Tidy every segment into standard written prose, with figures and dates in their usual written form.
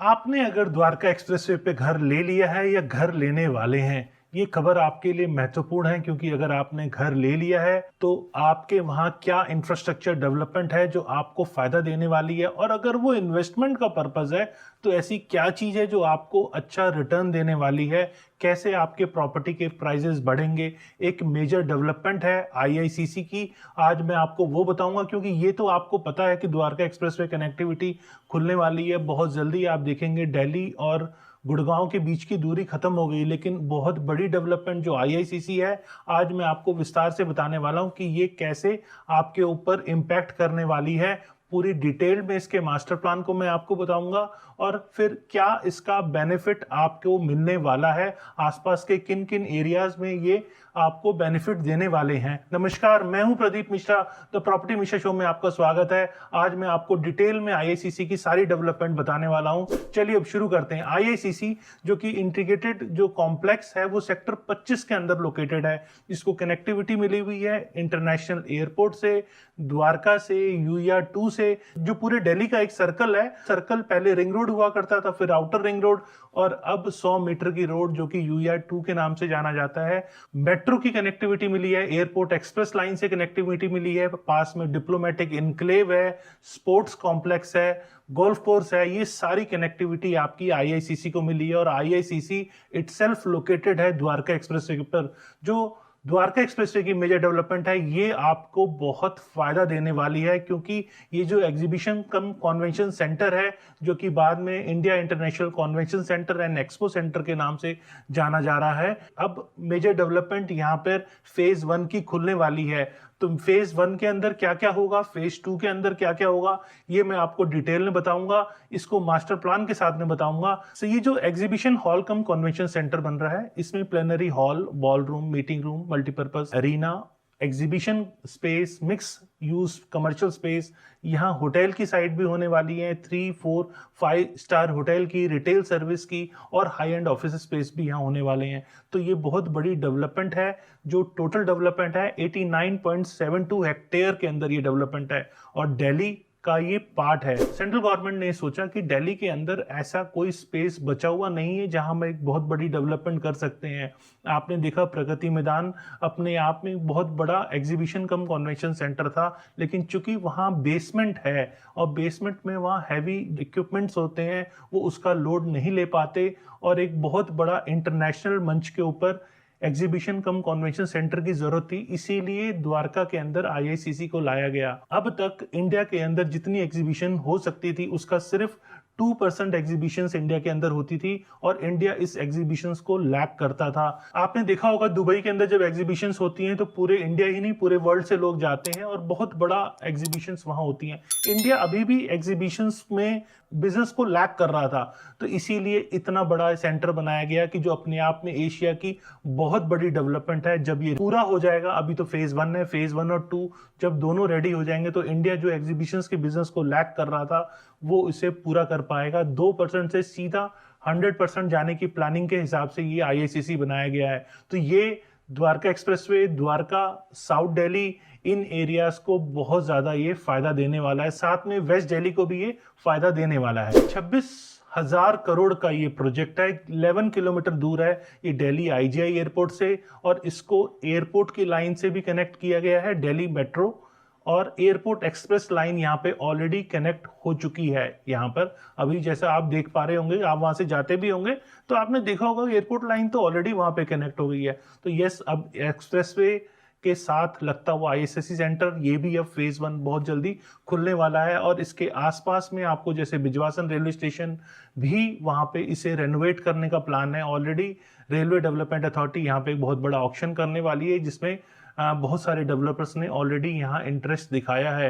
आपने अगर द्वारका एक्सप्रेसवे पे घर ले लिया है या घर लेने वाले हैं, ये खबर आपके लिए महत्वपूर्ण है क्योंकि अगर आपने घर ले लिया है तो आपके वहाँ क्या इंफ्रास्ट्रक्चर डेवलपमेंट है जो आपको फायदा देने वाली है, और अगर वो इन्वेस्टमेंट का पर्पस है तो ऐसी क्या चीज है जो आपको अच्छा रिटर्न देने वाली है, कैसे आपके प्रॉपर्टी के प्राइजेस बढ़ेंगे। एक मेजर डेवलपमेंट है आईआईसीसी की, आज मैं आपको वो बताऊंगा क्योंकि ये तो आपको पता है कि द्वारका एक्सप्रेसवे कनेक्टिविटी खुलने वाली है बहुत जल्दी। आप देखेंगे दिल्ली और गुड़गांव के बीच की दूरी खत्म हो गई, लेकिन बहुत बड़ी डेवलपमेंट जो आईआईसीसी है, आज मैं आपको विस्तार से बताने वाला हूं कि ये कैसे आपके ऊपर इम्पैक्ट करने वाली है। पूरी डिटेल में इसके मास्टर प्लान को मैं आपको बताऊंगा और फिर क्या इसका बेनिफिट आपको मिलने वाला है, आसपास के किन किन एरियाज में ये आपको बेनिफिट देने वाले हैं। नमस्कार, मैं हूं Pradeep Mishra, the property Mishra show में आपका स्वागत है। आज मैं आपको डिटेल में आईआईसीसी की सारी डेवलपमेंट बताने वाला हूं। चलिए अब शुरू करते हैं। आईआईसीसी जो कि इंटीग्रेटेड जो कॉम्प्लेक्स है वो सेक्टर 25 के अंदर लोकेटेड है। इसको कनेक्टिविटी मिली हुई है इंटरनेशनल एयरपोर्ट से, द्वारका से, यूया 2 से। जो पूरे दिल्ली का एक सर्कल है, सर्कल पहले रिंग रोड हुआ करता था, फिर आउटर रिंग रोड, और अब 100 मीटर की रोड जो कि यूया 2 के नाम से जाना जाता है। मेट्रो की कनेक्टिविटी मिली है, एयरपोर्ट एक्सप्रेस लाइन से कनेक्टिविटी मिली है, पास में डिप्लोमेटिक इनक्लेव है, स्पोर्ट्स कॉम्प्लेक्स है, गोल्फ कोर्स है। ये सारी कनेक्टिविटी आपकी आईआईसीसी को मिली है और आईआईसीसी इटसेल्फ लोकेटेड है द्वारका एक्सप्रेसवे पर। जो द्वारका एक्सप्रेसवे की मेजर डेवलपमेंट है, ये आपको बहुत फायदा देने वाली है क्योंकि ये जो एग्जीबिशन कम कन्वेंशन सेंटर है, जो कि बाद में India international convention centre and expo centre के नाम से जाना जा रहा है, अब मेजर डेवलपमेंट यहाँ पर फेज 1 की खुलने वाली है। तो फेज 1 के अंदर क्या क्या होगा, फेज 2 के अंदर क्या क्या होगा, ये मैं आपको डिटेल में बताऊंगा, इसको मास्टर प्लान के साथ में बताऊंगा। तो ये जो exhibition hall cum convention centre बन रहा है, इसमें plenary hall, ball room, meeting room, multipurpose arena, exhibition space, mix use commercial space, यहाँ होटल की साइट भी होने वाली है, 3, 4, 5 स्टार होटल की, रिटेल सर्विस की और हाई एंड ऑफिस स्पेस भी यहाँ होने वाले हैं। तो ये बहुत बड़ी डेवलपमेंट है। जो टोटल डेवलपमेंट है 89.72 हेक्टेयर के अंदर ये डेवलपमेंट है और दिल्ली का ये पार्ट है। सेंट्रल गवर्नमेंट ने सोचा कि दिल्ली के अंदर ऐसा कोई स्पेस बचा हुआ नहीं है जहां हम एक बहुत बड़ी डेवलपमेंट कर सकते हैं। आपने देखा प्रगति मैदान अपने आप में बहुत बड़ा एग्जीबिशन कम कन्वेंशन सेंटर था, लेकिन चूंकि वहां बेसमेंट है और बेसमेंट में वहां हैवी इक्विपमेंट्स होते हैं, वो उसका लोड नहीं ले पाते और एक बहुत बड़ा इंटरनेशनल मंच के ऊपर एग्जीबिशन कम कन्वेंशन सेंटर की जरूरत थी, इसीलिए द्वारका के अंदर आईआईसीसी को लाया गया। अब तक इंडिया के अंदर जितनी एग्जीबिशन हो सकती थी उसका सिर्फ 2% एग्जीबिशंस इंडिया के अंदर होती थी और इंडिया इस एग्जीबिशंस को लैक करता था। आपने देखा होगा दुबई के अंदर जब एग्जीबिशंस होती हैं तो पूरे इंडिया ही नहीं पूरे वर्ल्ड से लोग जाते हैं और बहुत बड़ा एग्जीबिशंस वहां होती हैं। इंडिया अभी भी एग्जीबिशंस में बिजनेस को लैक कर रहा था, तो इसीलिए इतना बड़ा सेंटर बनाया गया कि जो अपने आप में एशिया की बहुत बड़ी डेवलपमेंट है। जब ये पूरा हो जाएगा, अभी तो फेज 1 है, फेज 1 और 2 जब दोनों रेडी हो जाएंगे तो इंडिया जो एग्जीबिशंस के बिजनेस को लैक कर रहा था वो इसे पूरा कर पाएगा। 2% से सीधा 100% जाने की प्लानिंग के हिसाब से ये आईआईसीसी बनाया गया है। तो ये द्वारका एक्सप्रेसवे, द्वारका, साउथ दिल्ली, इन एरियाज को बहुत ज्यादा ये फायदा देने वाला है, साथ में वेस्ट दिल्ली को भी ये फायदा देने वाला है। 26,000 करोड़ का ये प्रोजेक्ट है, 11 किलोमीटर दूर है ये दिल्ली आईजीआई एयरपोर्ट से और इसको एयरपोर्ट की लाइन से भी कनेक्ट किया गया है, दिल्ली मेट्रो और एयरपोर्ट एक्सप्रेस लाइन यहाँ पे ऑलरेडी कनेक्ट हो चुकी है। यहाँ पर अभी जैसा आप देख पा रहे होंगे, आप वहां से जाते भी होंगे तो आपने देखा होगा एयरपोर्ट लाइन तो ऑलरेडी वहां पे कनेक्ट हो गई है। तो यस, अब एक्सप्रेसवे के साथ लगता हुआ आईएसएससी सेंटर, ये भी अब फेज 1 बहुत जल्दी खुलने वाला है और इसके आसपास में आपको जैसे बिजवासन रेलवे स्टेशन भी वहां पे इसे रेनोवेट करने का प्लान है। ऑलरेडी रेलवे डेवलपमेंट अथॉरिटी यहाँ पे एक बहुत बड़ा ऑक्शन करने वाली है जिसमें बहुत सारे डेवलपर्स ने ऑलरेडी यहाँ इंटरेस्ट दिखाया है।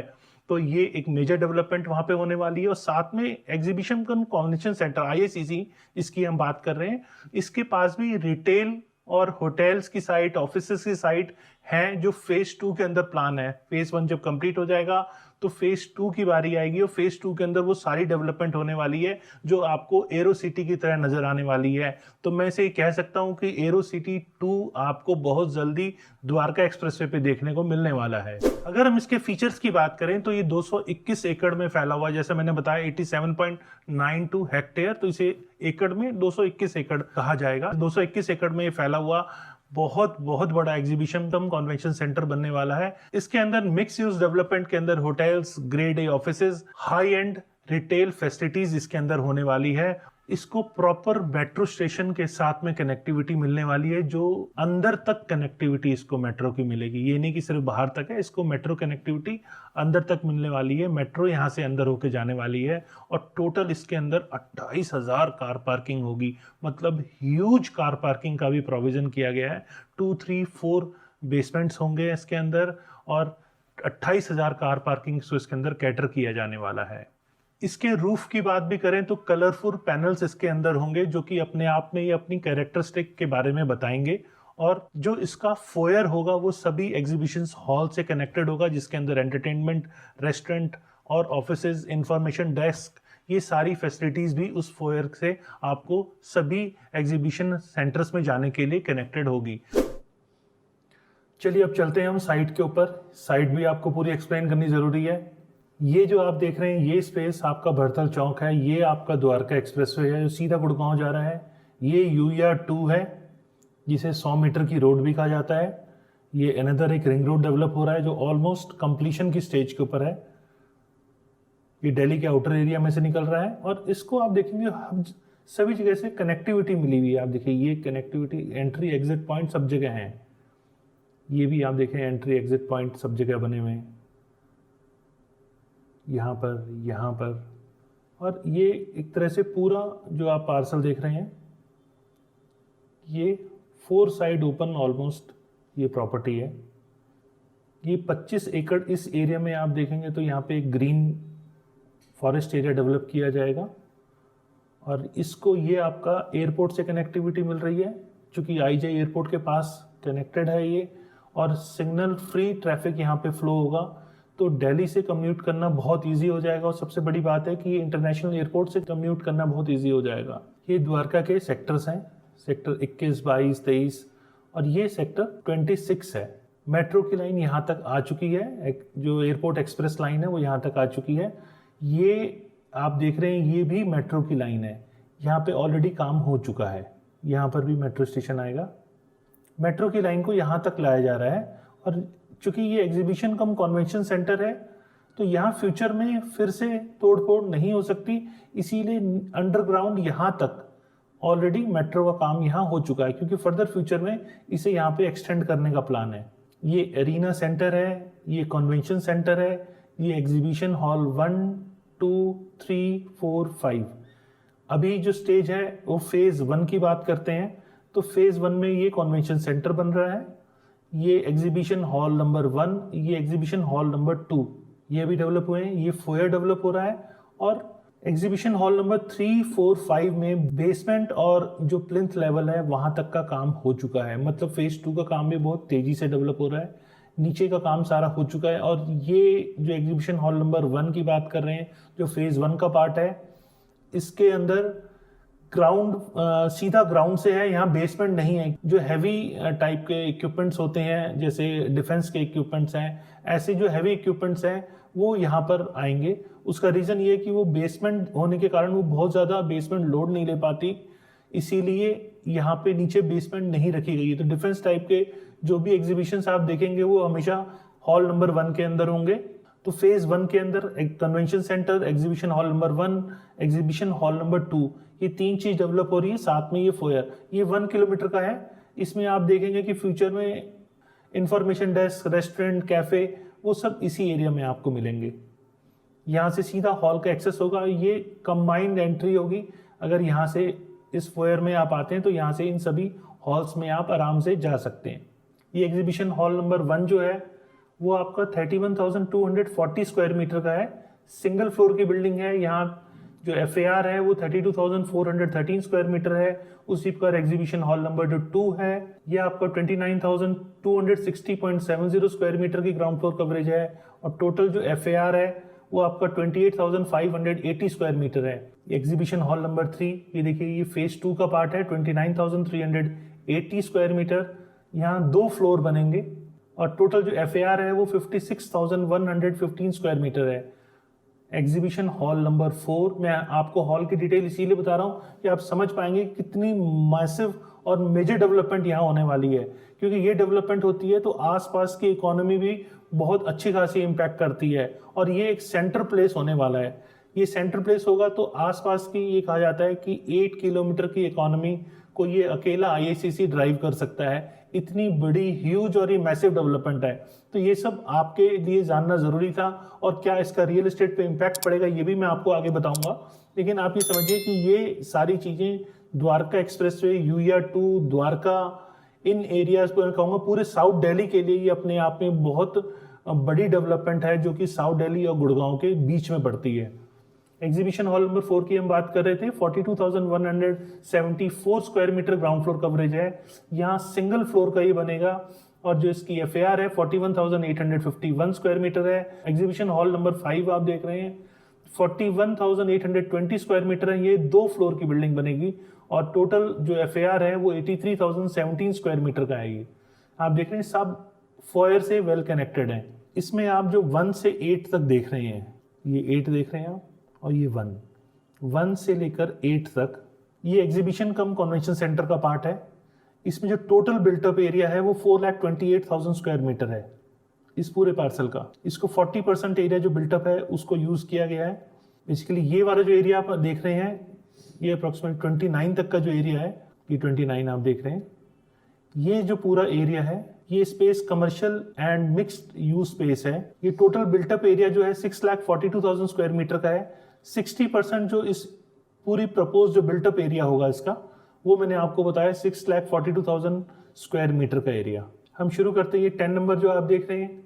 तो ये एक मेजर डेवलपमेंट वहां पे होने वाली है और साथ में एग्जीबिशन कम कन्वेंशन सेंटर आईआईसीसी, इसकी हम बात कर रहे हैं, इसके पास भी रिटेल और होटल्स की साइट, ऑफिसेस की साइट हैं जो फेज 2 के अंदर प्लान है। फेज 1 जब कंप्लीट हो जाएगा तो फेज 2 की बारी आएगी और फेज 2 के अंदर वो सारी डेवलपमेंट होने वाली है जो आपको एरो सिटी की तरह नजर आने वाली है। तो मैं इसे कह सकता हूं कि एरो सिटी 2 आपको बहुत जल्दी द्वारका एक्सप्रेसवे पे देखने को मिलने वाला है। अगर हम इसके फीचर्स की बात करें तो ये 221 एकड़ में फैला हुआ है, जैसे मैंने बताया 87.92 हेक्टेयर, तो इसे एकड़ में 221 एकड़ कहा जाएगा। 221 एकड़ में ये फैला हुआ बहुत बहुत बड़ा एग्जीबिशन कम कन्वेंशन सेंटर बनने वाला है। इसके अंदर मिक्स यूज डेवलपमेंट के अंदर hotels, grade A offices, high and retail facilities इसके अंदर होने वाली है। इसको प्रॉपर मेट्रो स्टेशन के साथ में कनेक्टिविटी मिलने वाली है, जो अंदर तक कनेक्टिविटी इसको मेट्रो की मिलेगी। ये नहीं कि सिर्फ बाहर तक है, इसको मेट्रो कनेक्टिविटी अंदर तक मिलने वाली है। मेट्रो यहाँ से अंदर होके जाने वाली है और टोटल इसके अंदर 28,000 कार पार्किंग होगी, मतलब ह्यूज कार पार्किंग का भी प्रोविजन किया गया है। 2, 3, 4 बेसमेंट्स होंगे इसके अंदर और 28,000 कार पार्किंग को इसके अंदर कैटर किया जाने वाला है। इसके रूफ की बात भी करें तो कलरफुल पैनल्स इसके अंदर होंगे जो कि अपने आप में ये अपनी कैरेक्टरिस्टिक के बारे में बताएंगे। और जो इसका फोयर होगा वो सभी एग्जीबिशन हॉल से कनेक्टेड होगा, जिसके अंदर एंटरटेनमेंट, रेस्टोरेंट और ऑफिसेज, इंफॉर्मेशन डेस्क, ये सारी फैसिलिटीज भी उस फोयर से आपको सभी एग्जीबिशन सेंटर्स में जाने के लिए कनेक्टेड होगी। चलिए अब चलते हैं हम साइट के ऊपर। साइट भी आपको पूरी एक्सप्लेन करनी जरूरी है। ये जो आप देख रहे हैं ये स्पेस आपका भरथल चौक है, ये आपका द्वारका एक्सप्रेसवे है जो सीधा गुड़गांव जा रहा है। ये UER-2 है जिसे 100 मीटर की रोड भी कहा जाता है। ये अनदर एक रिंग रोड डेवलप हो रहा है जो ऑलमोस्ट कंप्लीशन की स्टेज के ऊपर है। ये दिल्ली के आउटर एरिया में से निकल रहा है और इसको आप देखेंगे हम सभी जगह से कनेक्टिविटी मिली हुई है। आप देखिए ये कनेक्टिविटी, एंट्री एग्जिट पॉइंट सब जगह हैं। ये भी आप देखें एंट्री एग्जिट पॉइंट सब जगह बने हुए हैं, यहाँ पर। और ये एक तरह से पूरा जो आप पार्सल देख रहे हैं ये 4 साइड ओपन ऑलमोस्ट ये प्रॉपर्टी है। ये 25 एकड़ इस एरिया में आप देखेंगे तो यहाँ पे एक ग्रीन फॉरेस्ट एरिया डेवलप किया जाएगा और इसको ये आपका एयरपोर्ट से कनेक्टिविटी मिल रही है क्योंकि IJ एयरपोर्ट के पास कनेक्टेड है ये, और सिग्नल फ्री ट्रैफिक यहाँ पे फ्लो होगा तो दिल्ली से कम्यूट करना बहुत इजी हो जाएगा। और सबसे बड़ी बात है कि इंटरनेशनल एयरपोर्ट से कम्यूट करना बहुत इजी हो जाएगा। ये द्वारका के सेक्टर्स हैं, सेक्टर 21, 22, 23 और ये सेक्टर 26 है। मेट्रो की लाइन यहाँ तक आ चुकी है, जो एयरपोर्ट एक्सप्रेस लाइन है वो यहाँ तक आ चुकी है। ये आप देख रहे हैं ये भी मेट्रो की लाइन है, यहाँ पे ऑलरेडी काम हो चुका है। यहाँ पर भी मेट्रो स्टेशन आएगा। मेट्रो की लाइन को यहाँ तक लाया जा रहा है और चूंकि ये एग्जीबिशन कम कन्वेंशन सेंटर है तो यहाँ फ्यूचर में फिर से तोड़ फोड़ नहीं हो सकती, इसीलिए अंडरग्राउंड यहाँ तक ऑलरेडी मेट्रो का काम यहाँ हो चुका है क्योंकि फर्दर फ्यूचर में इसे यहाँ पे एक्सटेंड करने का प्लान है। ये एरिना सेंटर है, ये कन्वेंशन सेंटर है, ये एग्जीबिशन हॉल 1, 2, 3, 4, 5। अभी जो स्टेज है वो फेज 1 की बात करते हैं तो फेज 1 में ये कन्वेंशन सेंटर बन रहा है, ये एग्जीबिशन हॉल नंबर 1, ये एग्जीबिशन हॉल नंबर 2 ये भी डेवलप हुए हैं, ये फोयर डेवलप हो रहा है। और एग्जीबिशन हॉल नंबर 3, 4, 5 में बेसमेंट और जो प्लिंथ लेवल है वहां तक का काम हो चुका है, मतलब फेज 2 का काम भी बहुत तेजी से डेवलप हो रहा है। नीचे का काम सारा हो चुका है। और ये जो एग्जीबिशन हॉल नंबर 1 की बात कर रहे हैं जो फेज 1 का पार्ट है, इसके अंदर ग्राउंड सीधा ग्राउंड से है, यहाँ बेसमेंट नहीं है। जो हैवी टाइप के इक्विपमेंट्स होते हैं जैसे डिफेंस के इक्विपमेंट्स हैं, ऐसे जो हैवी इक्विपमेंट्स हैं वो यहाँ पर आएंगे। उसका रीज़न ये है कि वो बेसमेंट होने के कारण वो बहुत ज़्यादा बेसमेंट लोड नहीं ले पाती, इसीलिए यहाँ पे नीचे बेसमेंट नहीं रखी गई है। तो डिफेंस टाइप के जो भी एग्जीबिशंस आप देखेंगे वो हमेशा हॉल नंबर 1 के अंदर होंगे। तो फेज 1 के अंदर convention centre, exhibition hall number 1, exhibition hall number 2, ये 3 चीज डेवलप हो रही है। साथ में ये फोयर, ये 1 किलोमीटर का है। इसमें आप देखेंगे कि फ्यूचर में इंफॉर्मेशन डेस्क, रेस्टोरेंट, कैफे वो सब इसी एरिया में आपको मिलेंगे। यहाँ से सीधा हॉल का एक्सेस होगा, ये कंबाइंड एंट्री होगी। अगर यहाँ से इस फोयर में आप आते हैं तो यहाँ से इन सभी हॉल्स में आप आराम से जा सकते हैं। ये एग्जीबिशन हॉल नंबर 1 जो है वो आपका 31,240 स्क्वायर मीटर का है, सिंगल फ्लोर की बिल्डिंग है। यहाँ जो FAR है वो 32,413 स्क्वायर मीटर है। उसी पर एग्जीबिशन हॉल नंबर जो 2 है ये आपका 29,260.70 स्क्वायर मीटर की ग्राउंड फ्लोर कवरेज है। और टोटल जो FAR है वो आपका 28,580 स्क्वायर मीटर है। एग्जीबिशन हॉल नंबर 3 ये देखिए, ये फेज 2 का पार्ट है, 29,380 स्क्वायर मीटर। यहाँ 2 फ्लोर बनेंगे और टोटल जो FAR है वो 56,115 स्क्वायर मीटर है। एग्जीबिशन हॉल नंबर 4, मैं आपको हॉल की डिटेल इसीलिए बता रहा हूँ कि आप समझ पाएंगे कितनी मैसिव और मेजर डेवलपमेंट यहाँ होने वाली है, क्योंकि ये डेवलपमेंट होती है तो आसपास की इकोनॉमी भी बहुत अच्छी खासी इम्पैक्ट करती है। और ये एक सेंटर प्लेस होने वाला है। ये सेंटर प्लेस होगा तो आसपास की, ये कहा जाता है कि 8 किलोमीटर की इकोनॉमी को ये अकेला IICC ड्राइव कर सकता है। इतनी बड़ी ह्यूज और ये मैसिव डेवलपमेंट है। तो ये सब आपके लिए जानना जरूरी था, और क्या इसका रियल एस्टेट पे इम्पैक्ट पड़ेगा ये भी मैं आपको आगे बताऊंगा। लेकिन आप ये समझिए कि ये सारी चीजें द्वारका एक्सप्रेसवे, UER2, द्वारका, इन एरियाज पर कहूँगा पूरे साउथ दिल्ली के लिए ये अपने आप में बहुत बड़ी डेवलपमेंट है, जो कि साउथ दिल्ली और गुड़गांव के बीच में पड़ती है। एग्जीबिशन हॉल नंबर 4 की हम बात कर रहे थे। 42,174 square metre ground floor coverage है। यहाँ सिंगल फ्लोर का ही बनेगा और जो इसकी FAR है 41,851 स्क्वायर मीटर है। एग्जीबिशन हॉल नंबर 5 आप देख रहे हैं, 41,820 स्क्वायर मीटर है। ये 2 फ्लोर की बिल्डिंग बनेगी और टोटल जो FAR है वो 83,017 स्क्वायर मीटर का है। ये आप देख रहे हैं सब फॉयर से वेल कनेक्टेड है। इसमें आप जो 1 से 8 तक देख रहे हैं, ये 8 देख रहे हैं आप, और ये 1 से लेकर 8 तक, ये एग्जीबिशन कम कन्वेंशन सेंटर का पार्ट है। इसमें जो टोटल बिल्टअप एरिया है वो 4,28,000 स्क्वायर मीटर है इस पूरे पार्सल का। इसको 40% एरिया जो बिल्टअप है उसको यूज किया गया है। बेसिकली ये वाला जो एरिया आप देख रहे हैं ये अप्रोक्सीमेट 29 तक का जो एरिया है, ये 29 आप देख रहे हैं, ये जो पूरा एरिया है ये space commercial and mixed use space है। ये टोटल बिल्टअप एरिया जो है 6,42,000 स्क्वायर मीटर का है। 60% जो इस पूरी प्रपोज जो बिल्टअप एरिया होगा इसका, वो मैंने आपको बताया 6,42,000 स्क्वायर मीटर का एरिया। हम शुरू करते हैं। ये 10 नंबर जो आप देख रहे हैं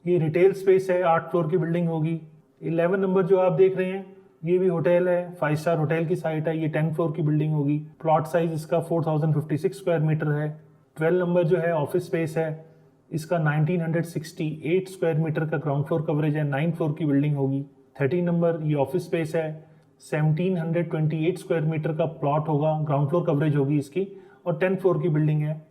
ये रिटेल स्पेस है, 8 फ्लोर की बिल्डिंग होगी। 11 नंबर जो आप देख रहे हैं ये भी होटल है, 5 स्टार होटल की साइट है, ये 10 फ्लोर की बिल्डिंग होगी। प्लॉट साइज इसका 4,056 स्क्वायर मीटर है। 12 नंबर जो है ऑफिस स्पेस है, इसका 1,968 स्क्वायर मीटर का ग्राउंड फ्लोर कवरेज है, 9 फ्लोर की बिल्डिंग होगी। 13 नंबर ये ऑफिस स्पेस है, 1,728 स्क्वायर मीटर का प्लॉट होगा, ग्राउंड फ्लोर कवरेज होगी इसकी, और 10 फ्लोर की बिल्डिंग है।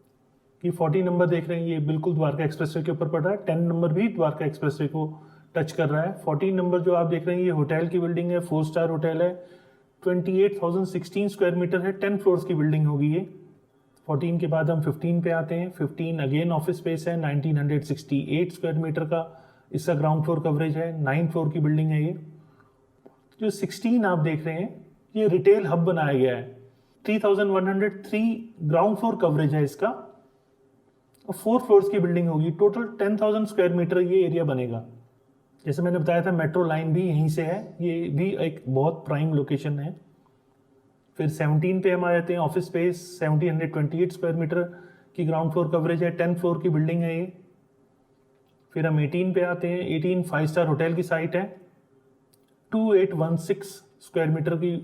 ये 40 नंबर देख रहे हैं, ये बिल्कुल द्वारका एक्सप्रेसवे के ऊपर पड़ रहा है। 10 नंबर भी द्वारका एक्सप्रेसवे को टच कर रहा है। 14 नंबर जो आप देख रहे हैं ये होटल की बिल्डिंग है, 4 स्टार होटल है, 28,016 स्क्वायर मीटर है, 10 फ्लोर्स की बिल्डिंग होगी ये। 14 के बाद हम 15 पे आते हैं। 15 अगेन ऑफिस स्पेस है, 1,968 स्क्वायर मीटर का इसका ग्राउंड फ्लोर कवरेज है, 9 फ्लोर की बिल्डिंग है ये। जो 16 आप देख रहे हैं ये रिटेल हब बनाया गया है, 3,103 ग्राउंड फ्लोर कवरेज है इसका, 4 फ्लोर्स की बिल्डिंग होगी। टोटल 10,000 स्क्वायर मीटर ये एरिया बनेगा। जैसे मैंने बताया था मेट्रो लाइन भी यहीं से है, ये भी एक बहुत प्राइम लोकेशन है। फिर 17 पे हम आ जाते हैं। ऑफिस स्पेस 1,728 स्क्वायर मीटर की ग्राउंड फ्लोर कवरेज है, 10 फ्लोर की बिल्डिंग है ये। फिर हम 18 पे आते हैं। 18 5 स्टार होटल की साइट है, 2,816 स्क्वायर मीटर की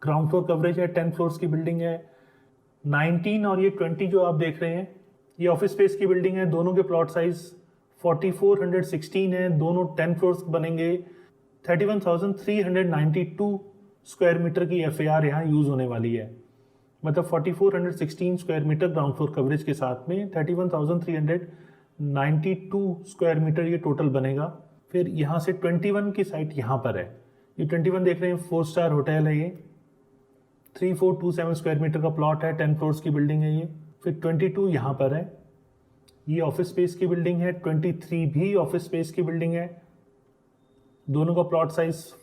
ग्राउंड फ्लोर कवरेज है, 10 फ्लोर्स की बिल्डिंग है। 19 और ये 20 जो आप देख रहे हैं ये ऑफिस स्पेस की बिल्डिंग है, दोनों के प्लॉट साइज 4,416 है, दोनों 10 फ्लोर्स बनेंगे। 31,392 स्क्वायर मीटर की FAR यहाँ यूज होने वाली है, मतलब 4,416 square metre ground floor coverage के साथ में 31,392 स्क्वायर मीटर ये टोटल बनेगा। फिर यहाँ से 21 की साइट यहाँ पर है, ये 21 देख रहे हैं, 4 स्टार होटल है ये, 3,427 स्क्वायर मीटर का प्लॉट है, 10 फ्लोर्स की बिल्डिंग है ये। फिर 22 यहाँ पर है, ये ऑफिस स्पेस की बिल्डिंग है। 23 भी ऑफिस स्पेस की बिल्डिंग है, दोनों का प्लॉट साइज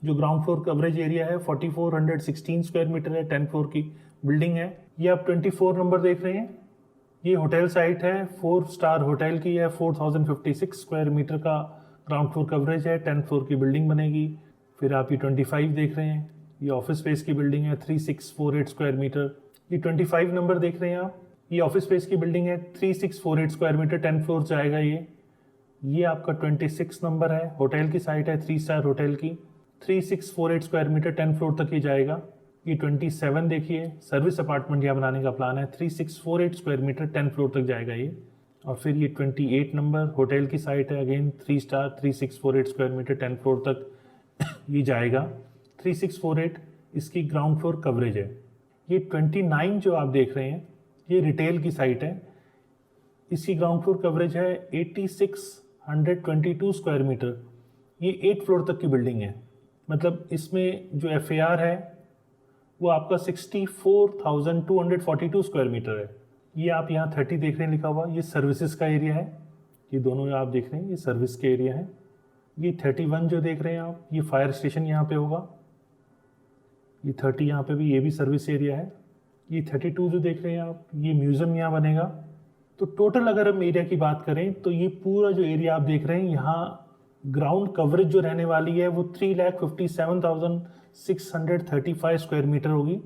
जो ग्राउंड फ्लोर कवरेज एरिया है 4,416 स्क्वायर मीटर है, 10 फ्लोर की बिल्डिंग है। ये आप 24 नंबर देख रहे हैं, ये होटल साइट है, 4 स्टार होटल की है, 4,056 स्क्वायर मीटर का ग्राउंड फ्लोर कवरेज है, 10 फ्लोर की बिल्डिंग बनेगी। फिर आप ये 25 देख रहे हैं, ये ऑफिस स्पेस की बिल्डिंग है, 3,648 स्क्वायर मीटर। ये 25 नंबर देख रहे हैं आप, ये ऑफिस स्पेस की बिल्डिंग है, 3,648 स्क्वायर मीटर, 10 फ्लोर जाएगा ये। ये आपका 26 नंबर है, होटल की साइट है, 3 स्टार होटल की, 3648 स्क्वायर मीटर 10 फ्लोर तक ही जाएगा। ये 27 देखिए सर्विस अपार्टमेंट यहाँ बनाने का प्लान है, 3648 स्क्वायर मीटर 10 फ्लोर तक जाएगा ये। और फिर ये 28 नंबर होटल की साइट है, again 3 star 3648 square metre 10 floor तक ये जाएगा। 3648 इसकी ग्राउंड फ्लोर कवरेज है। ये 29 जो आप देख रहे हैं ये रिटेल की साइट है, इसकी ग्राउंड फ्लोर कवरेज है 8622 स्क्वायर मीटर। ये 8 फ्लोर तक की बिल्डिंग है, मतलब इसमें जो FAR है वो आपका 64,242 स्क्वायर मीटर है। ये आप यहाँ 30 देख रहे हैं लिखा हुआ, ये सर्विसेज का एरिया है। ये दोनों आप देख रहे हैं ये सर्विस के एरिया है। ये 31 जो देख रहे हैं आप, ये फायर स्टेशन यहाँ पे होगा। ये 30 यहाँ पे भी, ये भी सर्विस एरिया है। ये 32 जो देख रहे हैं आप, ये म्यूज़ियम यहाँ बनेगा। तो टोटल अगर हम एरिया की बात करें तो ये पूरा जो एरिया आप देख रहे हैं यहाँ ग्राउंड कवरेज जो रहने वाली है वो 3,57,635 स्क्वायर मीटर होगी।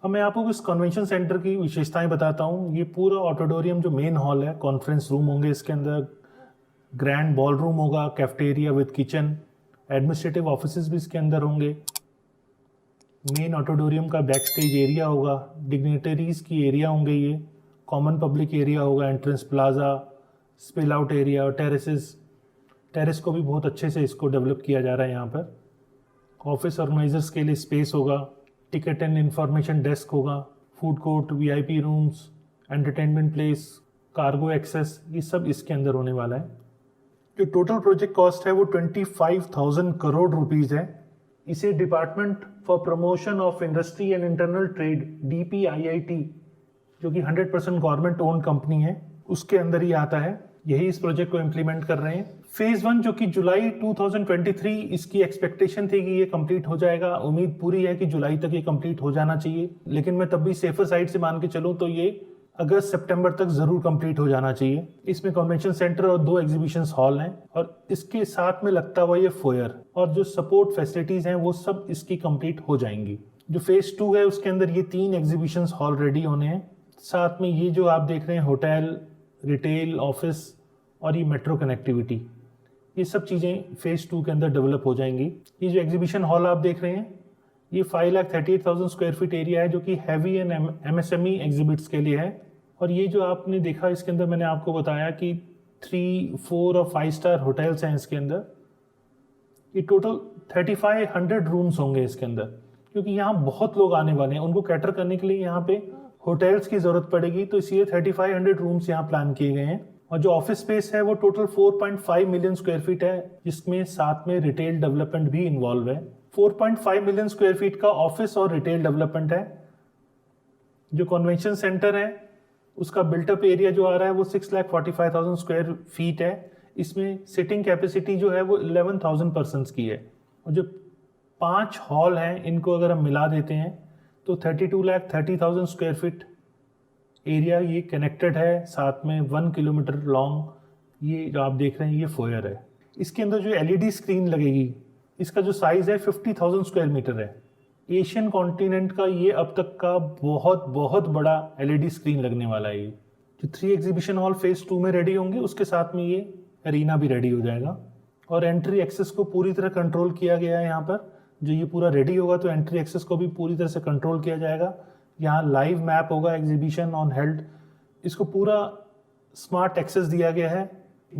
अब मैं आपको इस कन्वेंशन सेंटर की विशेषताएं बताता हूँ। ये पूरा ऑडिटोरियम जो मेन हॉल है, कॉन्फ्रेंस रूम होंगे इसके अंदर, ग्रैंड बॉल रूम होगा, cafeteria with kitchen, administrative offices भी इसके अंदर होंगे। मेन ऑडिटोरियम का बैक स्टेज एरिया होगा, डिग्नेटरीज की एरिया होंगे, ये कॉमन पब्लिक एरिया होगा, entrance plaza, spill out area और टेरेस को भी बहुत अच्छे से इसको डेवलप किया जा रहा है यहाँ पर। ऑफिस ऑर्गेनाइजर्स के लिए स्पेस होगा, टिकट एंड इंफॉर्मेशन डेस्क होगा, food court, VIP rooms, entertainment place, cargo access, ये सब इसके अंदर होने वाला है। जो टोटल प्रोजेक्ट कॉस्ट है वो 25,000 करोड़ रुपीज़ है। इसे department for promotion of industry and internal trade DPIIT, जो कि 100% गवर्नमेंट ओन कंपनी है, उसके अंदर ही आता है। यही इस प्रोजेक्ट को इम्प्लीमेंट कर रहे हैं। फेज 1 जो कि जुलाई 2023 इसकी एक्सपेक्टेशन थी कि ये कंप्लीट हो जाएगा। उम्मीद पूरी है कि जुलाई तक ये कंप्लीट हो जाना चाहिए, लेकिन मैं तब भी सेफर साइड से मान के चलूँ तो ये अगस्त सितंबर तक जरूर कंप्लीट हो जाना चाहिए। इसमें कन्वेंशन सेंटर और 2 एग्जीबिशन हॉल हैं और इसके साथ में लगता हुआ ये फोयर और जो सपोर्ट फैसिलिटीज हैं वो सब इसकी कंप्लीट हो जाएंगी। जो फेज 2 है उसके अंदर ये 3 एग्जीबिशन हॉल रेडी होने हैं। साथ में ये जो आप देख रहे हैं होटल, रिटेल, ऑफिस और ये मेट्रो कनेक्टिविटी, ये सब चीज़ें फेज 2 के अंदर डेवलप हो जाएंगी। ये जो एग्जीबिशन हॉल आप देख रहे हैं ये 5,38,000 स्क्वायर फीट एरिया है, जो कि हैवी एंड MSME एग्जिबिट्स के लिए है। और ये जो आपने देखा इसके अंदर मैंने आपको बताया कि 3, 4 और 5 स्टार होटल्स हैं इसके अंदर। ये टोटल 3,500 रूम्स होंगे इसके अंदर, क्योंकि यहाँ बहुत लोग आने वाले हैं, उनको कैटर करने के लिए यहाँ पे होटल्स की ज़रूरत पड़ेगी, तो इसलिए 3,500 रूम्स यहाँ प्लान किए गए हैं। और जो ऑफिस स्पेस है वो टोटल 4.5 मिलियन स्क्वायर फीट है, जिसमें साथ में रिटेल डेवलपमेंट भी इन्वॉल्व है। 4.5 मिलियन स्क्वायर फीट का ऑफिस और रिटेल डेवलपमेंट है। जो कन्वेंशन सेंटर है उसका बिल्टअप एरिया जो आ रहा है वो 6,45,000 स्क्वायर फीट है। इसमें सिटिंग कैपेसिटी जो है वो 11,000 पर्सनस की है। और जो 5 हॉल हैं इनको अगर हम मिला देते हैं तो 32,30,000 स्क्वायर फीट एरिया ये कनेक्टेड है। साथ में 1 किलोमीटर लॉन्ग ये जो आप देख रहे हैं ये फोयर है। इसके अंदर जो LED स्क्रीन लगेगी इसका जो साइज़ है 50,000 स्क्वायर मीटर है। एशियन कॉन्टिनेंट का ये अब तक का बहुत बड़ा LED स्क्रीन लगने वाला है। ये जो 3 एग्जीबिशन हॉल फेज 2 में रेडी होंगे उसके साथ में ये एरिना भी रेडी हो जाएगा। और एंट्री एक्सेस को पूरी तरह कंट्रोल किया गया है यहाँ पर। जो ये पूरा रेडी होगा तो एंट्री एक्सेस को भी पूरी तरह से कंट्रोल किया जाएगा। यहाँ लाइव मैप होगा एग्जीबिशन ऑन हेल्ड, इसको पूरा स्मार्ट एक्सेस दिया गया है।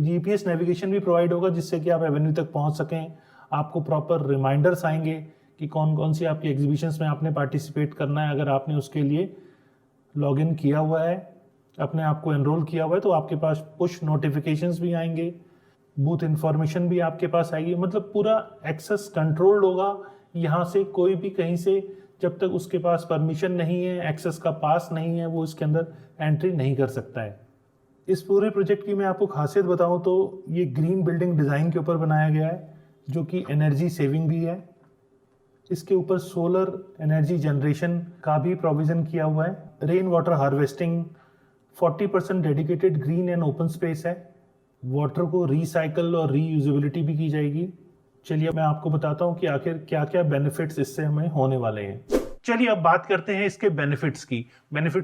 GPS नेविगेशन भी प्रोवाइड होगा जिससे कि आप एवेन्यू तक पहुँच सकें। आपको प्रॉपर रिमाइंडर्स आएंगे कि कौन कौन सी आपकी एग्जीबिशंस में आपने पार्टिसिपेट करना है। अगर आपने उसके लिए लॉगिन किया हुआ है, अपने आप को एनरोल किया हुआ है, तो आपके पास पुश नोटिफिकेशंस भी आएंगे, बूथ इन्फॉर्मेशन भी आपके पास आएगी। मतलब पूरा एक्सेस कंट्रोल्ड होगा। यहाँ से कोई भी कहीं से जब तक उसके पास परमिशन नहीं है, एक्सेस का पास नहीं है, वो इसके अंदर एंट्री नहीं कर सकता है। इस पूरे प्रोजेक्ट की मैं आपको खासियत बताऊं तो ये ग्रीन बिल्डिंग डिज़ाइन के ऊपर बनाया गया है, जो कि एनर्जी सेविंग भी है। इसके ऊपर सोलर एनर्जी जनरेशन का भी प्रोविज़न किया हुआ है। Rain water harvesting, 40% dedicated green and open space है। वाटर को रिसाइकल और रीयूजेबिलिटी भी की जाएगी। चलिए मैं आपको बताता हूँ कि आखिर क्या क्या बेनिफिट्स इससे हमें होने वाले हैं। चलिए अब बात करते हैं इसके बेनिफिट्स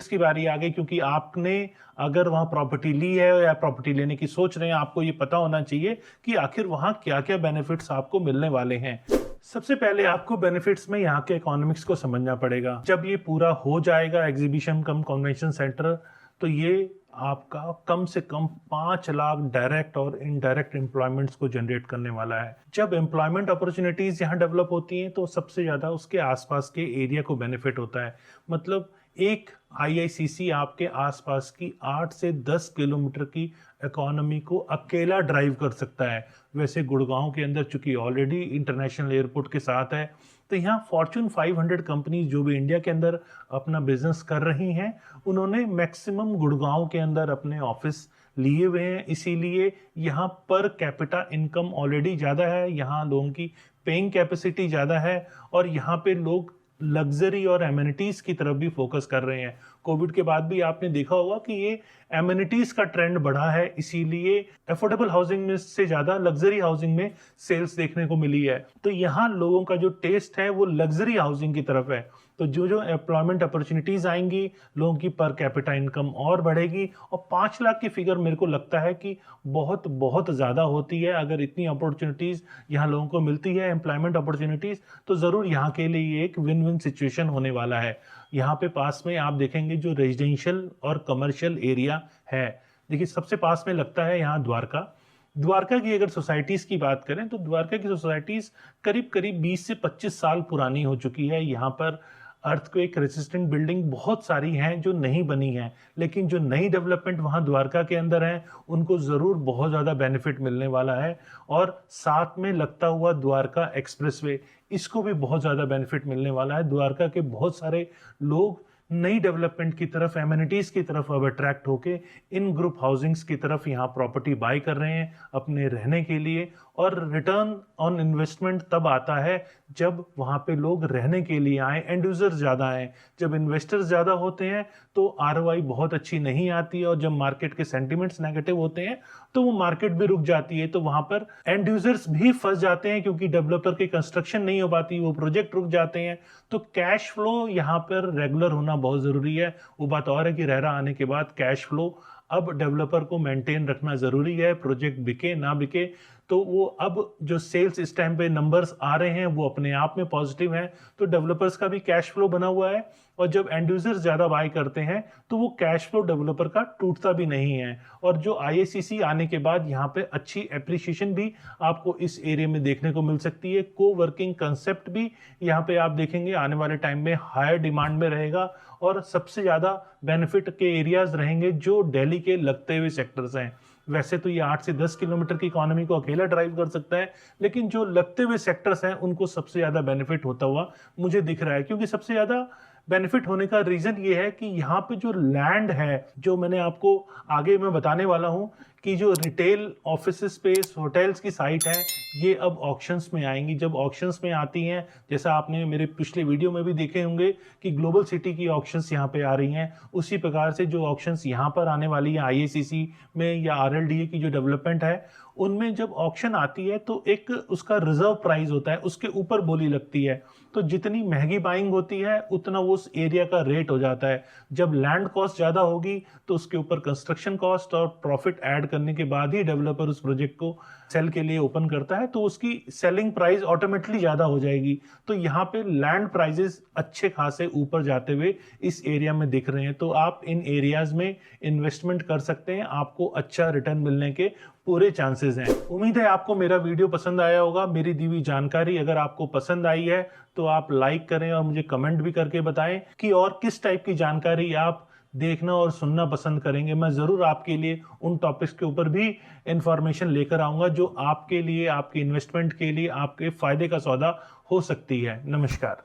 की बारी आ गई, क्योंकि आपने अगर वहाँ प्रॉपर्टी ली है या प्रॉपर्टी लेने की सोच रहे हैं, आपको ये पता होना चाहिए कि आखिर वहाँ क्या क्या बेनिफिट्स आपको मिलने वाले हैं। सबसे पहले आपको बेनिफिट्स में यहाँ के इकोनॉमिक्स को समझना पड़ेगा। जब ये पूरा हो जाएगा एग्जीबिशन कम कन्वेंशन सेंटर, तो ये आपका कम से कम 5 लाख डायरेक्ट और इनडायरेक्ट एम्प्लॉयमेंट्स को जनरेट करने वाला है। जब एम्प्लॉयमेंट अपॉर्चुनिटीज यहाँ डेवलप होती हैं तो सबसे ज़्यादा उसके आसपास के एरिया को बेनिफिट होता है। मतलब एक IICC आपके आसपास की 8 से 10 किलोमीटर की इकोनॉमी को अकेला ड्राइव कर सकता है। वैसे गुड़गांव के अंदर चूंकि ऑलरेडी इंटरनेशनल एयरपोर्ट के साथ है, तो यहाँ फॉर्च्यून 500 कंपनीज जो भी इंडिया के अंदर अपना बिजनेस कर रही हैं, उन्होंने मैक्सिमम गुड़गांव के अंदर अपने ऑफिस लिए हुए हैं। इसीलिए यहाँ पर कैपिटा इनकम ऑलरेडी ज़्यादा है, यहाँ लोगों की पेइंग कैपेसिटी ज़्यादा है और यहाँ पे लोग लग्जरी और एमिनिटीज की तरफ भी फोकस कर रहे हैं। कोविड के बाद भी आपने देखा होगा कि ये एमिनिटीज का ट्रेंड बढ़ा है, इसीलिए अफोर्डेबल हाउसिंग में से ज्यादा लग्जरी हाउसिंग में सेल्स देखने को मिली है। तो यहाँ लोगों का जो टेस्ट है वो लग्जरी हाउसिंग की तरफ है। तो जो जो एम्प्लॉयमेंट अपॉर्चुनिटीज आएंगी, लोगों की पर कैपिटा इनकम और बढ़ेगी। और 5 लाख की फिगर मेरे को लगता है कि बहुत बहुत ज़्यादा होती है। अगर इतनी अपॉर्चुनिटीज़ यहाँ लोगों को मिलती है एम्प्लॉयमेंट अपॉर्चुनिटीज़, तो ज़रूर यहाँ के लिए ये एक विन विन सिचुएशन होने वाला है। यहाँ पे पास में आप देखेंगे जो रेजिडेंशियल और कमर्शियल एरिया है, देखिए सबसे पास में लगता है यहाँ द्वारका की अगर सोसाइटीज की बात करें तो द्वारका की सोसाइटीज करीब करीब 20 से 25 साल पुरानी हो चुकी है। यहाँ पर अर्थक्वेक रेजिस्टेंट बिल्डिंग बहुत सारी हैं जो नहीं बनी हैं, लेकिन जो नई डेवलपमेंट वहाँ द्वारका के अंदर है उनको ज़रूर बहुत ज़्यादा बेनिफिट मिलने वाला है। और साथ में लगता हुआ द्वारका एक्सप्रेसवे, इसको भी बहुत ज़्यादा बेनिफिट मिलने वाला है। द्वारका के बहुत सारे लोग नई डेवलपमेंट की तरफ, एमिनिटीज की तरफ अब अट्रैक्ट होके इन ग्रुप हाउसिंग्स की तरफ यहाँ प्रॉपर्टी बाय कर रहे हैं अपने रहने के लिए। और रिटर्न ऑन इन्वेस्टमेंट तब आता है जब वहाँ पे लोग रहने के लिए आए, एंड यूजर्स ज़्यादा आए। जब इन्वेस्टर्स ज़्यादा होते हैं तो ROI बहुत अच्छी नहीं आती है, और जब मार्केट के सेंटिमेंट्स नेगेटिव होते हैं तो वो मार्केट भी रुक जाती है। तो वहाँ पर एंड यूजर्स भी फंस जाते हैं क्योंकि डेवलपर की कंस्ट्रक्शन नहीं हो पाती, वो प्रोजेक्ट रुक जाते हैं। तो कैश फ्लो यहाँ पर रेगुलर होना बहुत ज़रूरी है। वो बात और है कि रेरा आने के बाद कैश फ्लो अब डेवलपर को मेंटेन रखना ज़रूरी है। प्रोजेक्ट बिके ना बिके, तो वो अब जो सेल्स इस टाइम पे नंबर्स आ रहे हैं वो अपने आप में पॉजिटिव हैं, तो डेवलपर्स का भी कैश फ्लो बना हुआ है। और जब एंड यूजर्स ज़्यादा बाय करते हैं तो वो कैश फ्लो डेवलपर का टूटता भी नहीं है। और जो IICC आने के बाद यहाँ पे अच्छी एप्रिसिएशन भी आपको इस एरिया में देखने को मिल सकती है। को वर्किंग कंसेप्ट भी यहाँ पे आप देखेंगे आने वाले टाइम में हायर डिमांड में रहेगा। और सबसे ज़्यादा बेनिफिट के एरियाज रहेंगे जो दिल्ली के लगते हुए सेक्टर्स हैं। वैसे तो ये 8 से 10 किलोमीटर की इकोनॉमी को अकेला ड्राइव कर सकता है, लेकिन जो लगते हुए सेक्टर्स हैं उनको सबसे ज़्यादा बेनिफिट होता हुआ मुझे दिख रहा है। क्योंकि सबसे ज़्यादा बेनिफिट होने का रीज़न ये है कि यहाँ पे जो लैंड है, जो मैंने आपको आगे मैं बताने वाला हूँ कि जो रिटेल ऑफिस स्पेस होटल्स की साइट है, ये अब ऑक्शंस में आएंगी। जब ऑक्शंस में आती हैं, जैसा आपने मेरे पिछले वीडियो में भी देखे होंगे कि ग्लोबल सिटी की ऑक्शंस यहाँ पे आ रही हैं, उसी प्रकार से जो ऑक्शंस यहाँ पर आने वाली है IICC में या RLDA की जो डेवलपमेंट है, उनमें जब ऑक्शन आती है तो एक उसका रिजर्व प्राइस होता है, उसके ऊपर बोली लगती है। तो जितनी महंगी बाइंग होती है उतना वो उस एरिया का रेट हो जाता है। जब लैंड कॉस्ट ज़्यादा होगी तो उसके ऊपर कंस्ट्रक्शन कॉस्ट और प्रॉफिट ऐड करने के बाद ही डेवलपर उस प्रोजेक्ट को सेल के लिए ओपन करता है, तो उसकी सेलिंग प्राइस ऑटोमेटिकली ज़्यादा हो जाएगी। तो यहाँ पे लैंड प्राइजेस अच्छे खासे ऊपर जाते हुए इस एरिया में दिख रहे हैं। तो आप इन एरियाज में इन्वेस्टमेंट कर सकते हैं, आपको अच्छा रिटर्न मिलने के पूरे चांसेस हैं। उम्मीद है आपको मेरा वीडियो पसंद आया होगा। मेरी दी हुई जानकारी अगर आपको पसंद आई है तो आप लाइक करें और मुझे कमेंट भी करके बताएं कि और किस टाइप की जानकारी आप देखना और सुनना पसंद करेंगे। मैं ज़रूर आपके लिए उन टॉपिक्स के ऊपर भी इंफॉर्मेशन लेकर आऊँगा जो आपके लिए, आपके इन्वेस्टमेंट के लिए, आपके फ़ायदे का सौदा हो सकती है। नमस्कार।